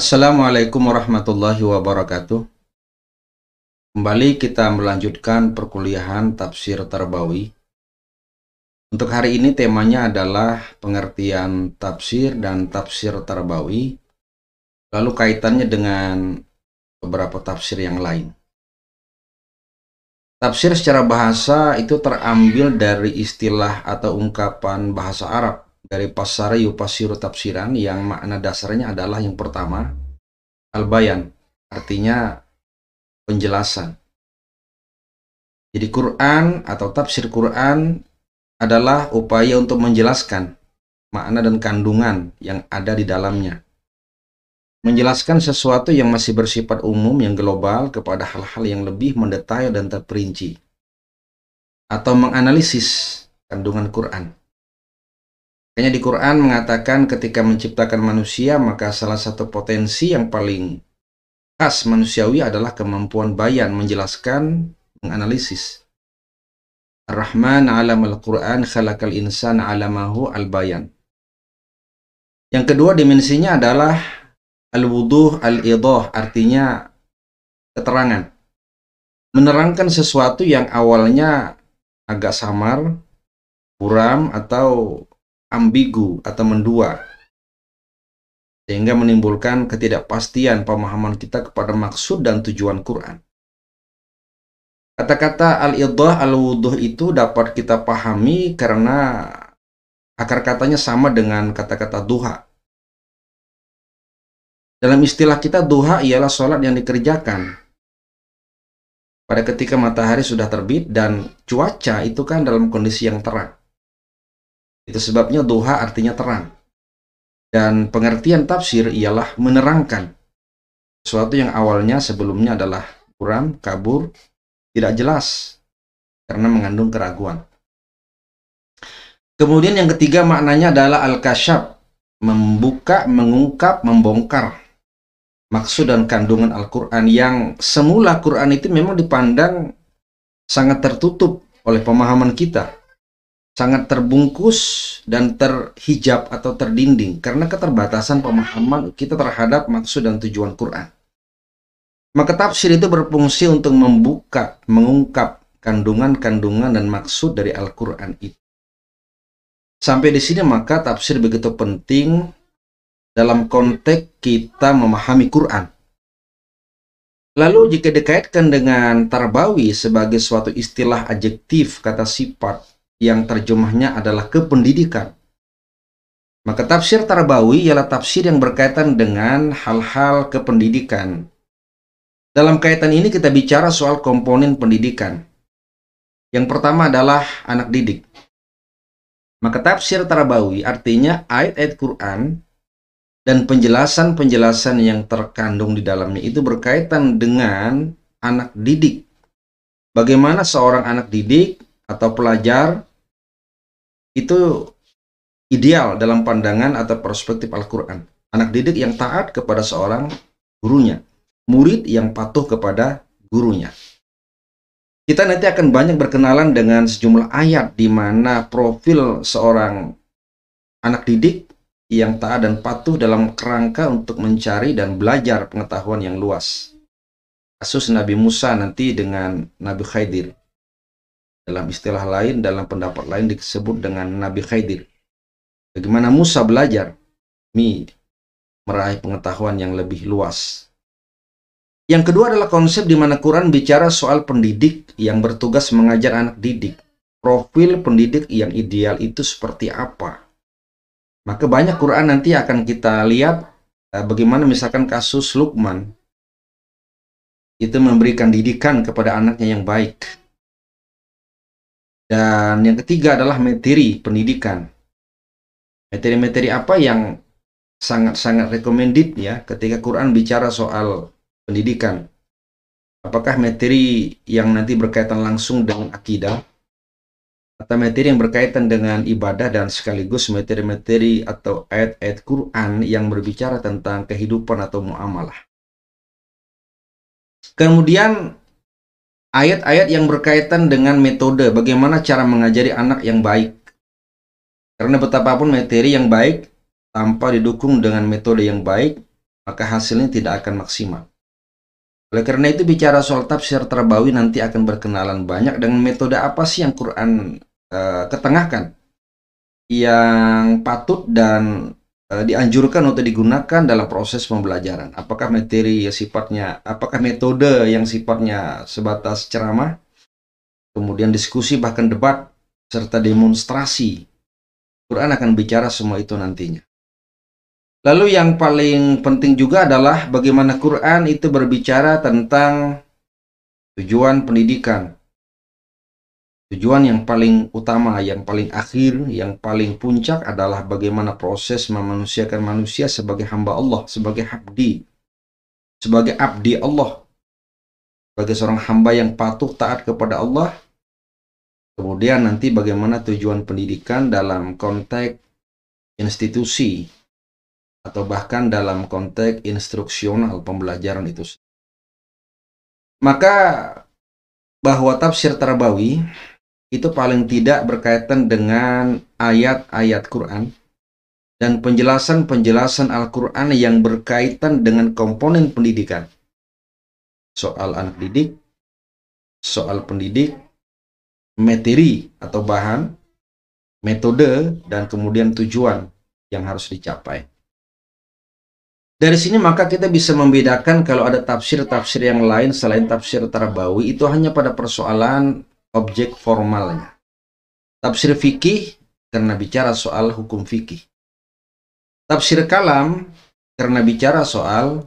Assalamualaikum warahmatullahi wabarakatuh. Kembali kita melanjutkan perkuliahan Tafsir Tarbawi. Untuk hari ini temanya adalah pengertian tafsir dan tafsir Tarbawi, lalu kaitannya dengan beberapa tafsir yang lain. Tafsir secara bahasa itu terambil dari istilah atau ungkapan bahasa Arab dari pasara yufasiru tafsiran, yang makna dasarnya adalah yang pertama, al-bayan, artinya penjelasan. Jadi Quran atau tafsir Quran adalah upaya untuk menjelaskan makna dan kandungan yang ada di dalamnya. Menjelaskan sesuatu yang masih bersifat umum, yang global, kepada hal-hal yang lebih mendetail dan terperinci. Atau menganalisis kandungan Quran. Makanya di Quran mengatakan ketika menciptakan manusia, maka salah satu potensi yang paling khas manusiawi adalah kemampuan bayan, menjelaskan, menganalisis. Ar-Rahman 'alamal Quran khalaqal insana 'alamahu al-bayan. Yang kedua dimensinya adalah al-wuduh al-idah, artinya keterangan. Menerangkan sesuatu yang awalnya agak samar, buram, atau ambigu atau mendua, sehingga menimbulkan ketidakpastian pemahaman kita kepada maksud dan tujuan Quran. Kata-kata al-idah, al-wuduh itu dapat kita pahami karena akar katanya sama dengan kata-kata duha. Dalam istilah kita, duha ialah sholat yang dikerjakan pada ketika matahari sudah terbit dan cuaca itu kan dalam kondisi yang terang. Itu sebabnya duha artinya terang. Dan pengertian tafsir ialah menerangkan sesuatu yang awalnya sebelumnya adalah buram, kabur, tidak jelas, karena mengandung keraguan. Kemudian yang ketiga maknanya adalah al-kasyaf, membuka, mengungkap, membongkar maksud dan kandungan Al-Quran, yang semula Quran itu memang dipandang sangat tertutup oleh pemahaman kita, sangat terbungkus dan terhijab atau terdinding karena keterbatasan pemahaman kita terhadap maksud dan tujuan Quran. Maka tafsir itu berfungsi untuk membuka, mengungkap kandungan-kandungan dan maksud dari Al-Quran itu. Sampai di sini maka tafsir begitu penting dalam konteks kita memahami Quran. Lalu jika dikaitkan dengan tarbawi sebagai suatu istilah adjektif, kata sifat, yang terjemahnya adalah kependidikan, maka tafsir tarbawi ialah tafsir yang berkaitan dengan hal-hal kependidikan. Dalam kaitan ini kita bicara soal komponen pendidikan. Yang pertama adalah anak didik. Maka tafsir tarbawi artinya ayat-ayat Quran dan penjelasan-penjelasan yang terkandung di dalamnya itu berkaitan dengan anak didik. Bagaimana seorang anak didik atau pelajar itu ideal dalam pandangan atau perspektif Al-Quran. Anak didik yang taat kepada seorang gurunya, murid yang patuh kepada gurunya. Kita nanti akan banyak berkenalan dengan sejumlah ayat di mana profil seorang anak didik yang taat dan patuh dalam kerangka untuk mencari dan belajar pengetahuan yang luas. Kasus Nabi Musa nanti dengan Nabi Khidir. Dalam istilah lain, dalam pendapat lain disebut dengan Nabi Khidir. Bagaimana Musa belajar meraih pengetahuan yang lebih luas. Yang kedua adalah konsep di mana Quran bicara soal pendidik yang bertugas mengajar anak didik. Profil pendidik yang ideal itu seperti apa? Maka banyak Quran nanti akan kita lihat bagaimana misalkan kasus Luqman itu memberikan didikan kepada anaknya yang baik. Dan yang ketiga adalah materi pendidikan. Materi-materi apa yang sangat-sangat recommended ya ketika Quran bicara soal pendidikan. Apakah materi yang nanti berkaitan langsung dengan akidah, atau materi yang berkaitan dengan ibadah, dan sekaligus materi-materi atau ayat-ayat Quran yang berbicara tentang kehidupan atau muamalah. Kemudian ayat-ayat yang berkaitan dengan metode, bagaimana cara mengajari anak yang baik. Karena betapapun materi yang baik tanpa didukung dengan metode yang baik, maka hasilnya tidak akan maksimal. Oleh karena itu bicara soal tafsir tarbawi nanti akan berkenalan banyak dengan metode apa sih yang Quran ketengahkan, yang patut dan dianjurkan untuk digunakan dalam proses pembelajaran. Apakah materi sifatnya, apakah metode yang sifatnya sebatas ceramah, kemudian diskusi bahkan debat serta demonstrasi. Quran akan bicara semua itu nantinya. Lalu yang paling penting juga adalah bagaimana Quran itu berbicara tentang tujuan pendidikan. Tujuan yang paling utama, yang paling akhir, yang paling puncak adalah bagaimana proses memanusiakan manusia sebagai hamba Allah, sebagai abdi Allah, sebagai seorang hamba yang patuh taat kepada Allah. Kemudian nanti bagaimana tujuan pendidikan dalam konteks institusi atau bahkan dalam konteks instruksional pembelajaran itu. Maka bahwa tafsir tarbawi itu paling tidak berkaitan dengan ayat-ayat Quran dan penjelasan-penjelasan Al-Quran yang berkaitan dengan komponen pendidikan. Soal anak didik, soal pendidik, materi atau bahan, metode, dan kemudian tujuan yang harus dicapai. Dari sini maka kita bisa membedakan kalau ada tafsir-tafsir yang lain selain tafsir tarbawi itu hanya pada persoalan objek formalnya. Tafsir fikih karena bicara soal hukum fikih. Tafsir kalam karena bicara soal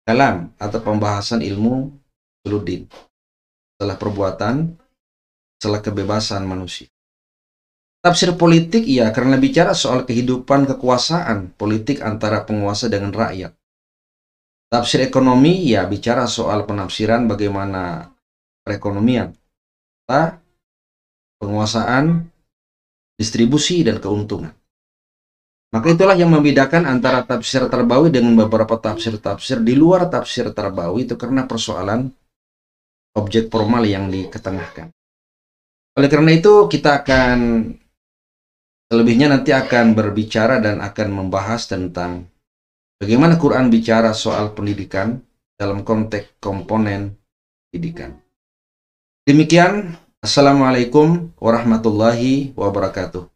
kalam atau pembahasan ilmu usuluddin. Setelah perbuatan, setelah kebebasan manusia. Tafsir politik ya karena bicara soal kehidupan kekuasaan politik antara penguasa dengan rakyat. Tafsir ekonomi ya bicara soal penafsiran bagaimana perekonomian, penguasaan, distribusi, dan keuntungan. Maka itulah yang membedakan antara tafsir tarbawi dengan beberapa tafsir-tafsir di luar tafsir tarbawi itu karena persoalan objek formal yang diketengahkan. Oleh karena itu kita akan selebihnya nanti akan berbicara dan akan membahas tentang bagaimana Quran bicara soal pendidikan dalam konteks komponen pendidikan. Demikian, Assalamualaikum warahmatullahi wabarakatuh.